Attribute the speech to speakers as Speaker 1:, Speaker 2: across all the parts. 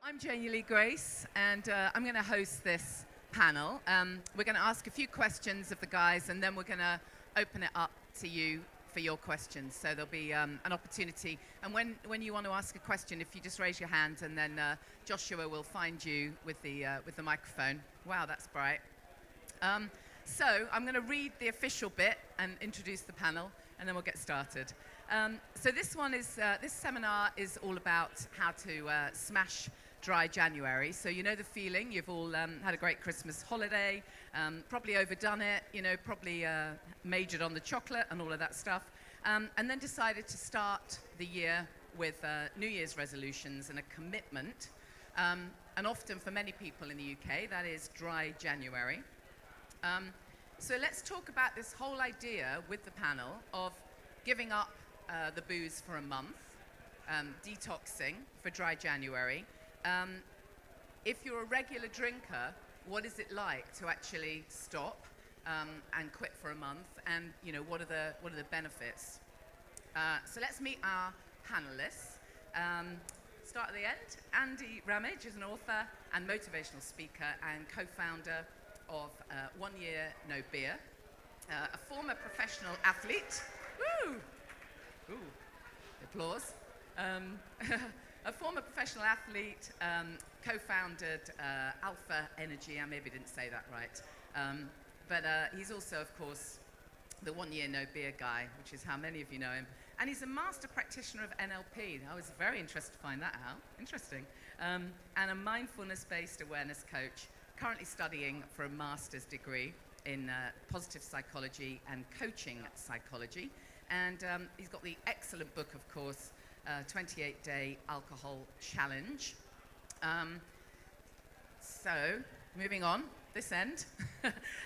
Speaker 1: I'm Janie Lee Grace, and I'm going to host this panel. We're going to ask a few questions of the guys, and then we're going to open it up to you for your questions. So there'll be an opportunity. And when you want to ask a question, if you just raise your hand, and then Joshua will find you with the microphone. Wow, that's bright. So I'm going to read the official bit and introduce the panel, and then we'll get started. So this seminar is all about how to smash dry January. So you know the feeling. You've all had a great Christmas holiday, probably overdone it, probably majored on the chocolate and all of that stuff, and then decided to start the year with New Year's resolutions and a commitment. And often for many people in the UK, that is dry January. So let's talk about this whole idea with the panel of giving up the booze for a month, detoxing for dry January. If you're a regular drinker, what is it like to actually stop and quit for a month? And what are the benefits? So let's meet our panelists. Start at the end. Andy Ramage is an author and motivational speaker and co-founder of 1 Year No Beer, a former professional athlete. Woo! Ooh, applause. A former professional athlete, co-founded Alpha Energy. I maybe didn't say that right. But he's also, of course, the 1 Year No Beer guy, which is how many of you know him. And he's a master practitioner of NLP. I was very interested to find that out. Interesting. And a mindfulness-based awareness coach, currently studying for a master's degree in positive psychology and coaching psychology. And he's got the excellent book, of course, 28-Day Alcohol Challenge. So, moving on, this end.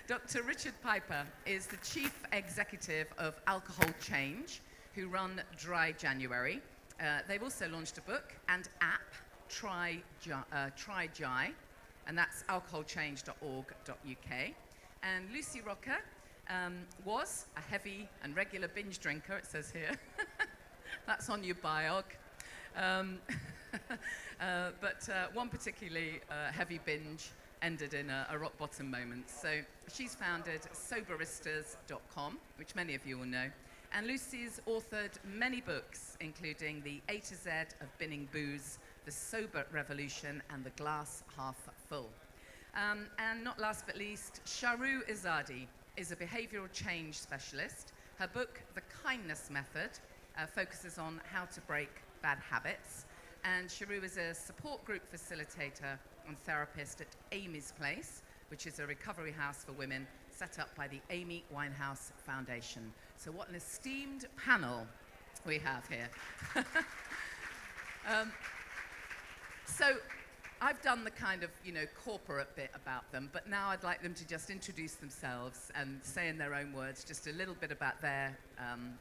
Speaker 1: Dr. Richard Piper is the Chief Executive of Alcohol Change, who run Dry January. They've also launched a book and app, Try Jai, and that's alcoholchange.org.uk. And Lucy Rocker was a heavy and regular binge drinker, it says here. That's on your biog. But one particularly heavy binge ended in a rock bottom moment. So she's founded Soberistas.com, which many of you will know. And Lucy's authored many books, including The A to Z of Binning Booze, The Sober Revolution, and The Glass Half Full. And not last but least, Shahroo Izadi is a behavioral change specialist. Her book, The Kindness Method, focuses on how to break bad habits. And Shahroo is a support group facilitator and therapist at Amy's Place, which is a recovery house for women set up by the Amy Winehouse Foundation. So what an esteemed panel we have here. So I've done the kind of, corporate bit about them, but now I'd like them to just introduce themselves and say in their own words just a little bit about their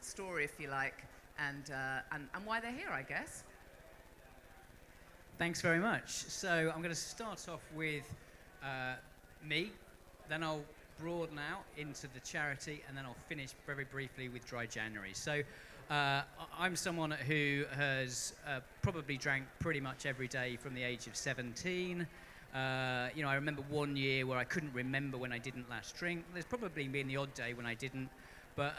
Speaker 1: story, if you like, and why they're here, I guess.
Speaker 2: Thanks very much. So I'm going to start off with me, then I'll broaden out into the charity, and then I'll finish very briefly with Dry January. So I'm someone who has probably drank pretty much every day from the age of 17. I remember 1 year where I couldn't remember when I didn't last drink. There's probably been the odd day when I didn't, but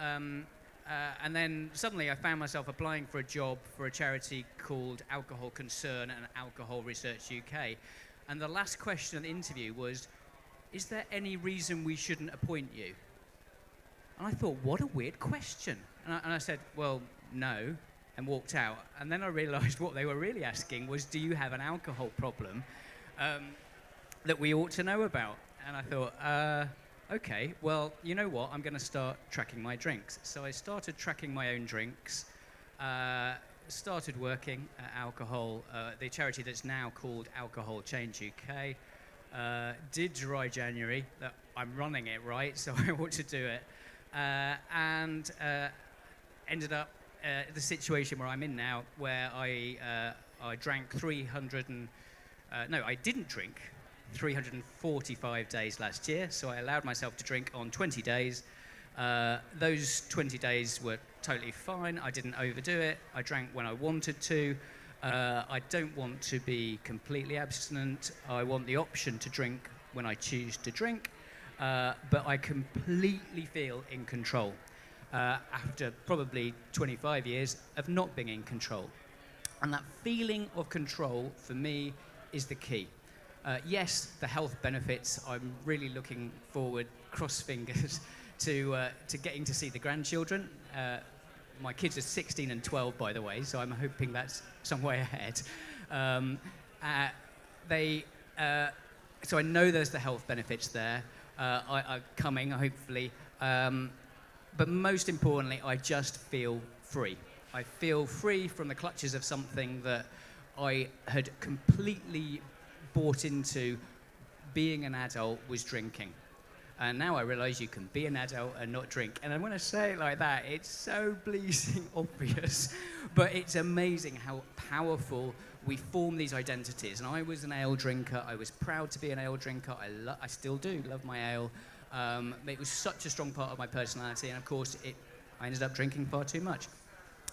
Speaker 2: and then suddenly I found myself applying for a job for a charity called Alcohol Concern and Alcohol Research UK. And the last question of the interview was, is there any reason we shouldn't appoint you? And I thought, what a weird question. And I said, well, no, and walked out. And then I realised what they were really asking was, do you have an alcohol problem that we ought to know about? And I thought, okay, well, you know what? I'm going to start tracking my drinks. So I started tracking my own drinks, started working at Alcohol, the charity that's now called Alcohol Change UK, did Dry January. I'm running it, right? So I ought to do it. And ended up the situation where I'm in now, where I drank I didn't drink 345 days last year, so I allowed myself to drink on 20 days. Those 20 days were totally fine. I didn't overdo it. I drank when I wanted to. I don't want to be completely abstinent. I want the option to drink when I choose to drink, but I completely feel in control after probably 25 years of not being in control. And that feeling of control, for me, is the key. Yes, the health benefits, I'm really looking forward, cross fingers, to getting to see the grandchildren. My kids are 16 and 12, by the way, so I'm hoping that's some way ahead. So I know there's the health benefits there, are coming, hopefully. But most importantly, I just feel free. I feel free from the clutches of something that I had completely bought into. Being an adult was drinking. And now I realise you can be an adult and not drink. And when I say it like that, it's so bleeding obvious. But it's amazing how powerful we form these identities. And I was an ale drinker. I was proud to be an ale drinker. I still do love my ale. It was such a strong part of my personality. And of course, I ended up drinking far too much.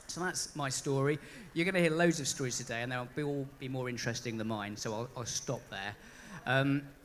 Speaker 2: So that's my story. You're going to hear loads of stories today, and they'll all be more interesting than mine. So I'll stop there.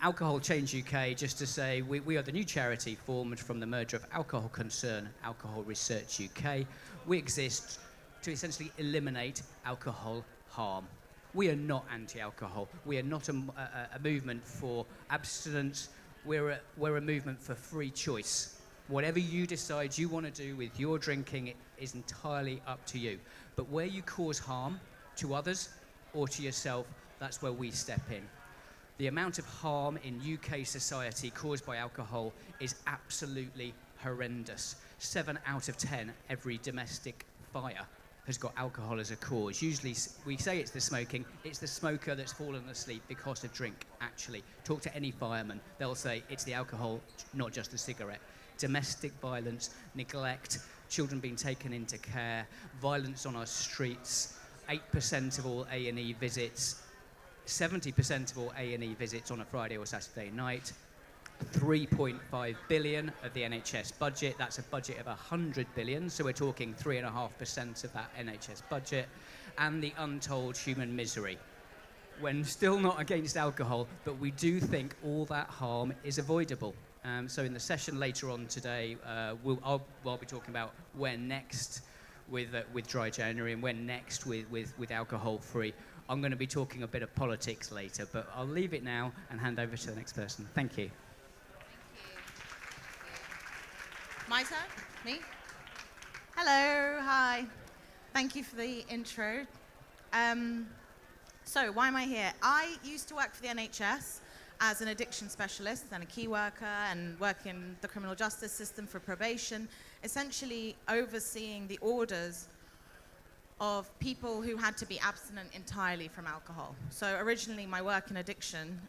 Speaker 2: Alcohol Change UK, just to say, we are the new charity formed from the merger of alcohol concern Alcohol Research UK. We exist to essentially eliminate alcohol harm. We are not anti-alcohol. We are not a movement for abstinence. We're a movement for free choice. Whatever you decide you want to do with your drinking, it is entirely up to you. But where you cause harm to others or to yourself, that's where we step in. The amount of harm in UK society caused by alcohol is absolutely horrendous. 7 out of 10 every domestic fire has got alcohol as a cause. Usually we say it's the smoking, it's the smoker that's fallen asleep because of drink, actually. Talk to any fireman, they'll say it's the alcohol, not just the cigarette. Domestic violence, neglect, children being taken into care, violence on our streets, 8% of all A&E visits, 70% of all A&E visits on a Friday or Saturday night, 3.5 billion of the NHS budget. That's a budget of 100 billion, so we're talking 3.5% of that NHS budget, and the untold human misery. When still not against alcohol, but we do think all that harm is avoidable. So in the session later on today, I'll be talking about where next with Dry January and when next with alcohol-free. I'm going to be talking a bit of politics later, but I'll leave it now and hand over to the next person. Thank you.
Speaker 3: My turn? Me? Hello, hi. Thank you for the intro. So why am I here? I used to work for the NHS as an addiction specialist and a key worker and work in the criminal justice system for probation, essentially overseeing the orders of people who had to be abstinent entirely from alcohol. So originally my work in addiction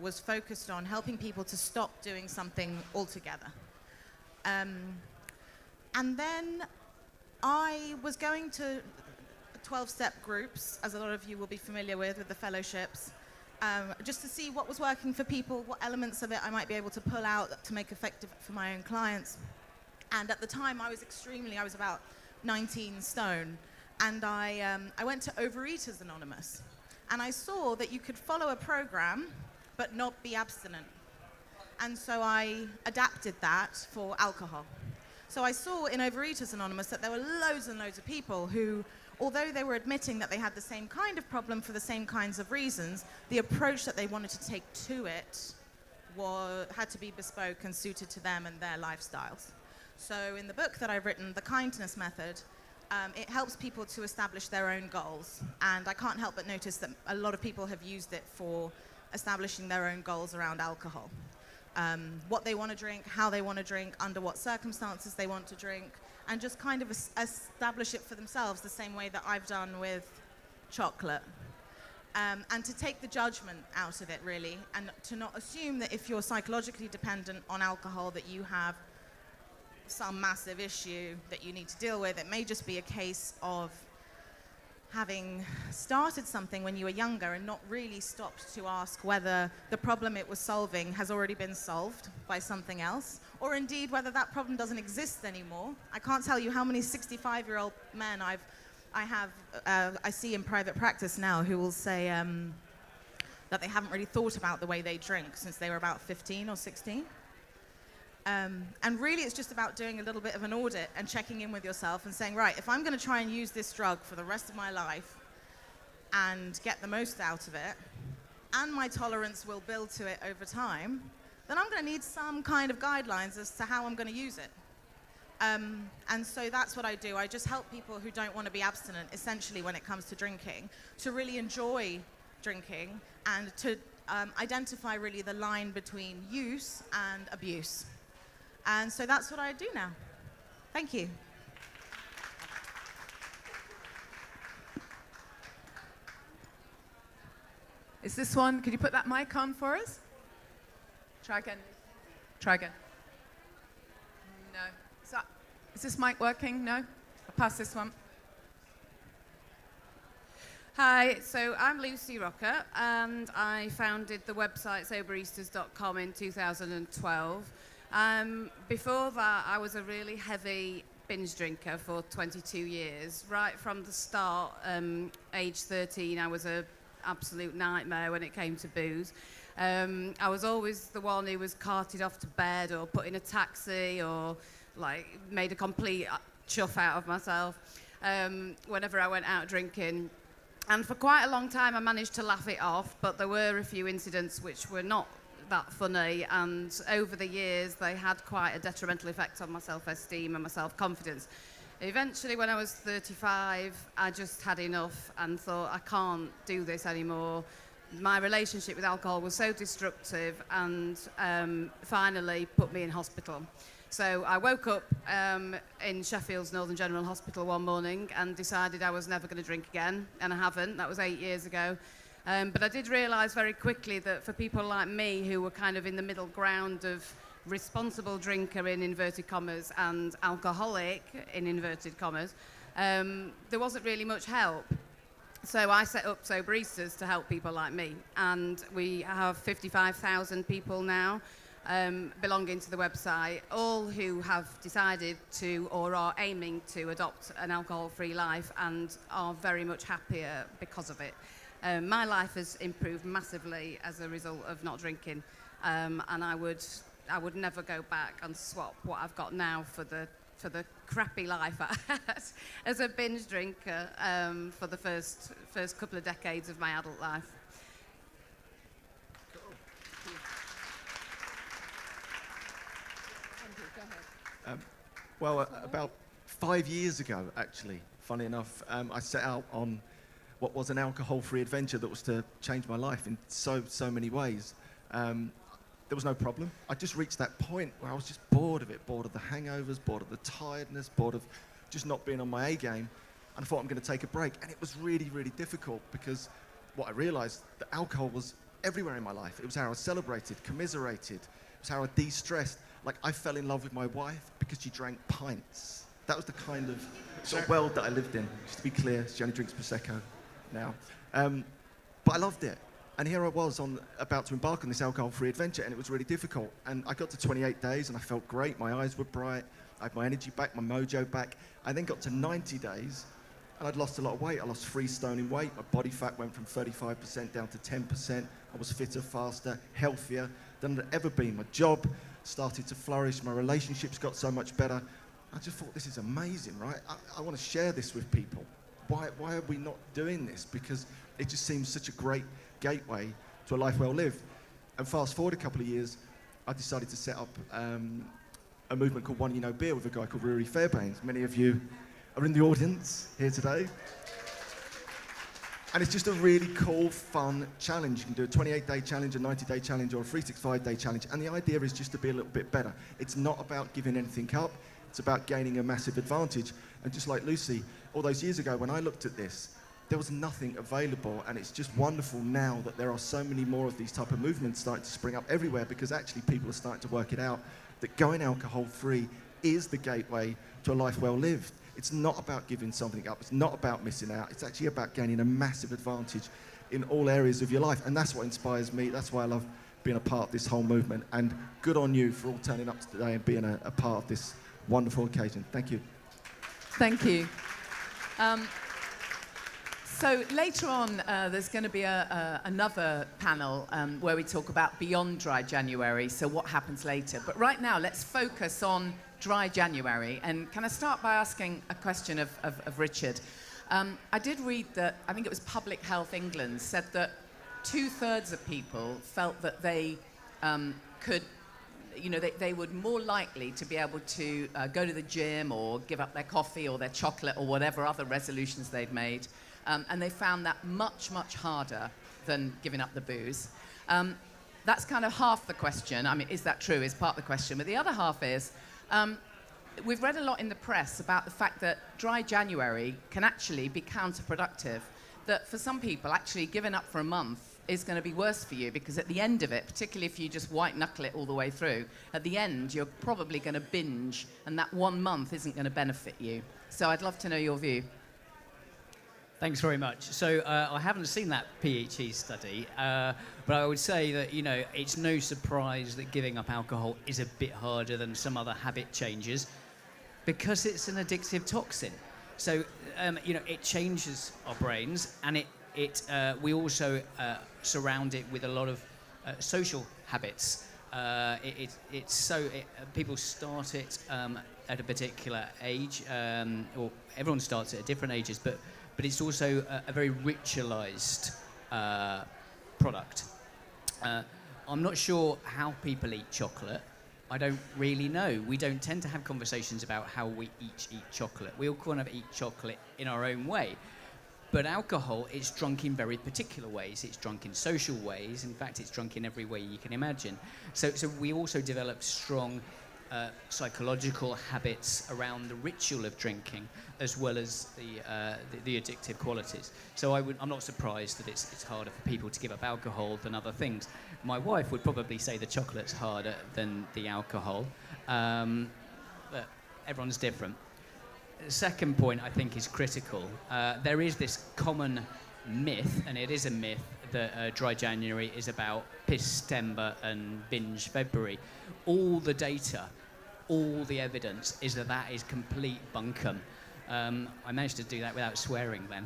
Speaker 3: was focused on helping people to stop doing something altogether. And then I was going to 12-step groups, as a lot of you will be familiar with the fellowships, just to see what was working for people, what elements of it I might be able to pull out to make effective for my own clients. And at the time I was about 19 stone, and I went to Overeaters Anonymous, and I saw that you could follow a program but not be abstinent. And so I adapted that for alcohol. So I saw in Overeaters Anonymous that there were loads and loads of people who, although they were admitting that they had the same kind of problem for the same kinds of reasons, the approach that they wanted to take to it had to be bespoke and suited to them and their lifestyles. So in the book that I've written, The Kindness Method, it helps people to establish their own goals. And I can't help but notice that a lot of people have used it for establishing their own goals around alcohol. What they want to drink, how they want to drink, under what circumstances they want to drink, and just kind of establish it for themselves the same way that I've done with chocolate. And to take the judgment out of it, really, and to not assume that if you're psychologically dependent on alcohol that you have some massive issue that you need to deal with. It may just be a case of having started something when you were younger and not really stopped to ask whether the problem it was solving has already been solved by something else, or indeed whether that problem doesn't exist anymore. I can't tell you how many 65-year-old men I've I see in private practice now who will say that they haven't really thought about the way they drink since they were about 15 or 16. And really it's just about doing a little bit of an audit and checking in with yourself and saying, right, if I'm going to try and use this drug for the rest of my life and get the most out of it, and my tolerance will build to it over time, then I'm going to need some kind of guidelines as to how I'm going to use it. And so that's what I do. I just help people who don't want to be abstinent, essentially, when it comes to drinking, to really enjoy drinking and to identify really the line between use and abuse. And so that's what I do now. Thank you.
Speaker 1: Is this one? Could you put that mic on for us? Try again. Try again. No. Is this mic working? No? I'll pass this one.
Speaker 4: Hi, so I'm Lucy Rocker, and I founded the website Soberistas.com in 2012. Before that, I was a really heavy binge drinker for 22 years. Right from the start, age 13, I was an absolute nightmare when it came to booze. I was always the one who was carted off to bed or put in a taxi or made a complete chuff out of myself whenever I went out drinking. And for quite a long time I managed to laugh it off, but there were a few incidents which were not that funny, and over the years they had quite a detrimental effect on my self-esteem and my self-confidence. Eventually, when I was 35, I just had enough and thought, I can't do this anymore. My relationship with alcohol was so destructive and finally put me in hospital. So I woke up in Sheffield's Northern General Hospital one morning and decided I was never going to drink again, and I haven't. That was 8 years ago. But I did realise very quickly that for people like me who were kind of in the middle ground of responsible drinker in inverted commas and alcoholic in inverted commas, there wasn't really much help. So I set up Soberistas to help people like me, and we have 55,000 people now belonging to the website, all who have decided to or are aiming to adopt an alcohol-free life and are very much happier because of it. My life has improved massively as a result of not drinking, and I would never go back and swap what I've got now for the crappy life I had as a binge drinker for the first couple of decades of my adult life.
Speaker 5: Well, about 5 years ago, actually, funny enough, I set out on what was an alcohol-free adventure that was to change my life in so many ways. There was no problem. I just reached that point where I was just bored of it, bored of the hangovers, bored of the tiredness, bored of just not being on my A game, and I thought I'm going to take a break. And it was really, really difficult because what I realised, that alcohol was everywhere in my life. It was how I celebrated, commiserated. It was how I de-stressed. Like, I fell in love with my wife because she drank pints. That was the kind of sort of world that I lived in. Just to be clear, she only drinks Prosecco now. But I loved it. And here I was about to embark on this alcohol-free adventure, and it was really difficult. And I got to 28 days, and I felt great. My eyes were bright. I had my energy back, my mojo back. I then got to 90 days, and I'd lost a lot of weight. I lost 3 stone in weight. My body fat went from 35% down to 10%. I was fitter, faster, healthier than I'd ever been. My job started to flourish. My relationships got so much better. I just thought, this is amazing, right? I want to share this with people. Why are we not doing this? Because it just seems such a great gateway to a life well lived. And fast forward a couple of years, I decided to set up a movement called One You Know Beer with a guy called Rory Fairbairn. Many of you are in the audience here today. And it's just a really cool, fun challenge. You can do a 28-day challenge, a 90-day challenge, or a 365-day challenge. And the idea is just to be a little bit better. It's not about giving anything up. It's about gaining a massive advantage. And just like Lucy, all those years ago when I looked at this, there was nothing available. And it's just wonderful now that there are so many more of these type of movements starting to spring up everywhere, because actually people are starting to work it out that going alcohol-free is the gateway to a life well lived. It's not about giving something up. It's not about missing out. It's actually about gaining a massive advantage in all areas of your life. And that's what inspires me. That's why I love being a part of this whole movement. And good on you for all turning up today and being a part of this wonderful occasion. Thank you.
Speaker 1: Thank you. So later on, there's going to be another panel where we talk about beyond dry January, so what happens later. But right now, let's focus on dry January. And can I start by asking a question of Richard? I did read that, I think it was Public Health England, said that 2/3 of people felt that they could, they would more likely to be able to go to the gym or give up their coffee or their chocolate or whatever other resolutions they'd made. And they found that much, much harder than giving up the booze. That's kind of half the question. I mean, is that true? Is part of the question. But the other half is, we've read a lot in the press about the fact that dry January can actually be counterproductive. That for some people, actually giving up for a month is going to be worse for you, because at the end of it, particularly if you just white knuckle it all the way through, at the end you're probably going to binge, and that 1 month isn't going to benefit you. So I'd love to know your view.
Speaker 2: Thanks very much. So I haven't seen that PHE study, but I would say that, it's no surprise that giving up alcohol is a bit harder than some other habit changes, because it's an addictive toxin. So, it changes our brains, and we also surround it with a lot of social habits. People start it at a particular age, or everyone starts it at different ages, but it's also a very ritualized product. I'm not sure how people eat chocolate. I don't really know. We don't tend to have conversations about how we each eat chocolate. We all kind of eat chocolate in our own way. But alcohol, it's drunk in very particular ways. It's drunk in social ways. In fact, it's drunk in every way you can imagine. So we also develop strong psychological habits around the ritual of drinking, as well as the addictive qualities. So I'm not surprised that it's harder for people to give up alcohol than other things. My wife would probably say the chocolate's harder than the alcohol, but everyone's different. The second point I think is critical. There is this common myth, and it is a myth, that dry January is about piss-tember and binge February. All the data, all the evidence is that is complete bunkum. I managed to do that without swearing then.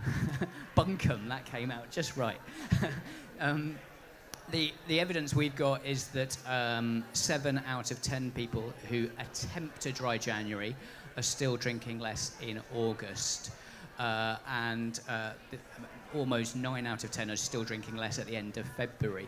Speaker 2: Bunkum, that came out just right. The evidence we've got is that 7 out of 10 people who attempt a dry January are still drinking less in August. And almost 9 out of 10 are still drinking less at the end of February.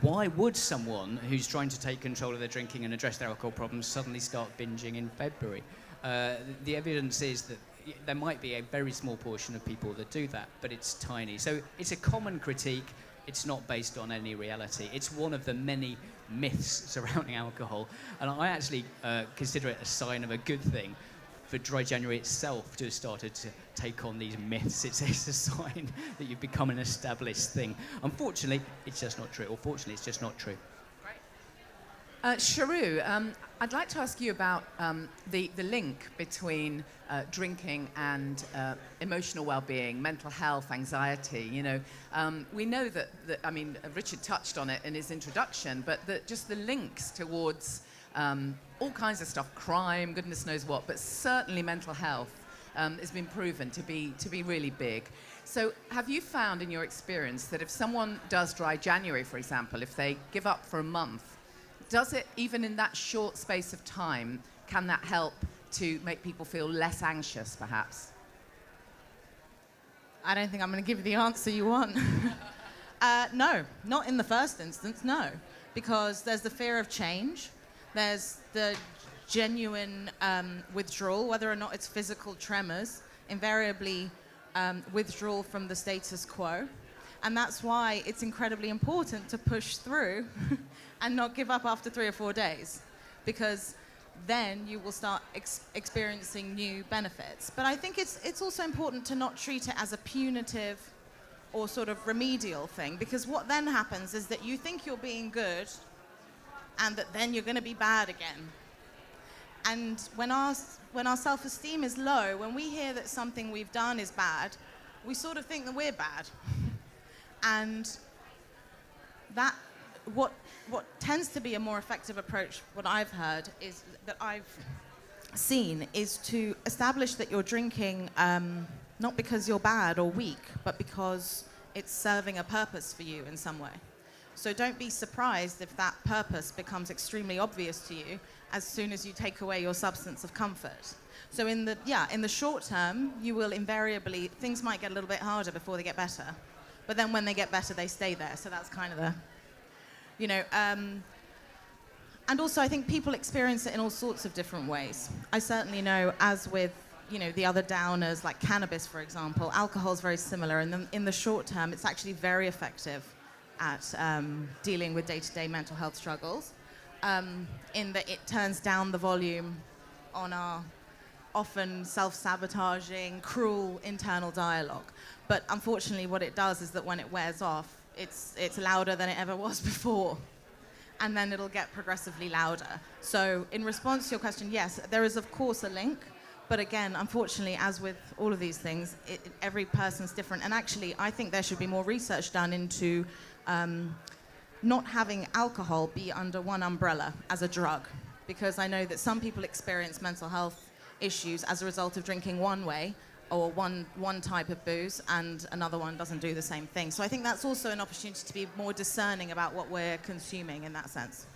Speaker 2: Why would someone who's trying to take control of their drinking and address their alcohol problems suddenly start binging in February? The evidence is that there might be a very small portion of people that do that, but it's tiny. So it's a common critique. It's not based on any reality. It's one of the many myths surrounding alcohol. And I actually consider it a sign of a good thing for dry January itself to have started to take on these myths. It's a sign that you've become an established thing. Unfortunately, it's just not true. Or fortunately, it's just not true.
Speaker 1: Sharu, I'd like to ask you about the link between drinking and emotional well-being, mental health, anxiety. We know that Richard touched on it in his introduction, but just the links towards all kinds of stuff, crime, goodness knows what, but certainly mental health has been proven to be really big. So have you found in your experience that if someone does dry January, for example, if they give up for a month, does it, even in that short space of time, can that help to make people feel less anxious, perhaps?
Speaker 3: I don't think I'm going to give you the answer you want. No, not in the first instance, no. Because there's the fear of change. There's the genuine withdrawal, whether or not it's physical tremors, invariably withdrawal from the status quo. And that's why it's incredibly important to push through and not give up after 3 or 4 days, because then you will start experiencing new benefits. But I think it's also important to not treat it as a punitive or sort of remedial thing, because what then happens is that you think you're being good and that then you're going to be bad again. And when our self-esteem is low, when we hear that something we've done is bad, we sort of think that we're bad. And that what tends to be a more effective approach, what I've heard is to establish that you're drinking not because you're bad or weak, but because it's serving a purpose for you in some way. So don't be surprised if that purpose becomes extremely obvious to you as soon as you take away your substance of comfort. So in the short term, you will invariably, things might get a little bit harder before they get better. But then when they get better, they stay there. So that's kind of the, and also I think people experience it in all sorts of different ways. I certainly know, as with, the other downers, like cannabis, for example, alcohol is very similar. And in the short term, it's actually very effective at dealing with day-to-day mental health struggles, in that it turns down the volume on our often self-sabotaging, cruel internal dialogue. But unfortunately, what it does is that when it wears off, it's louder than it ever was before. And then it'll get progressively louder. So in response to your question, yes, there is of course a link. But again, unfortunately, as with all of these things, every person's different. And actually, I think there should be more research done into not having alcohol be under one umbrella as a drug. Because I know that some people experience mental health issues as a result of drinking one way, or one type of booze, and another one doesn't do the same thing. So I think that's also an opportunity to be more discerning about what we're consuming in that sense.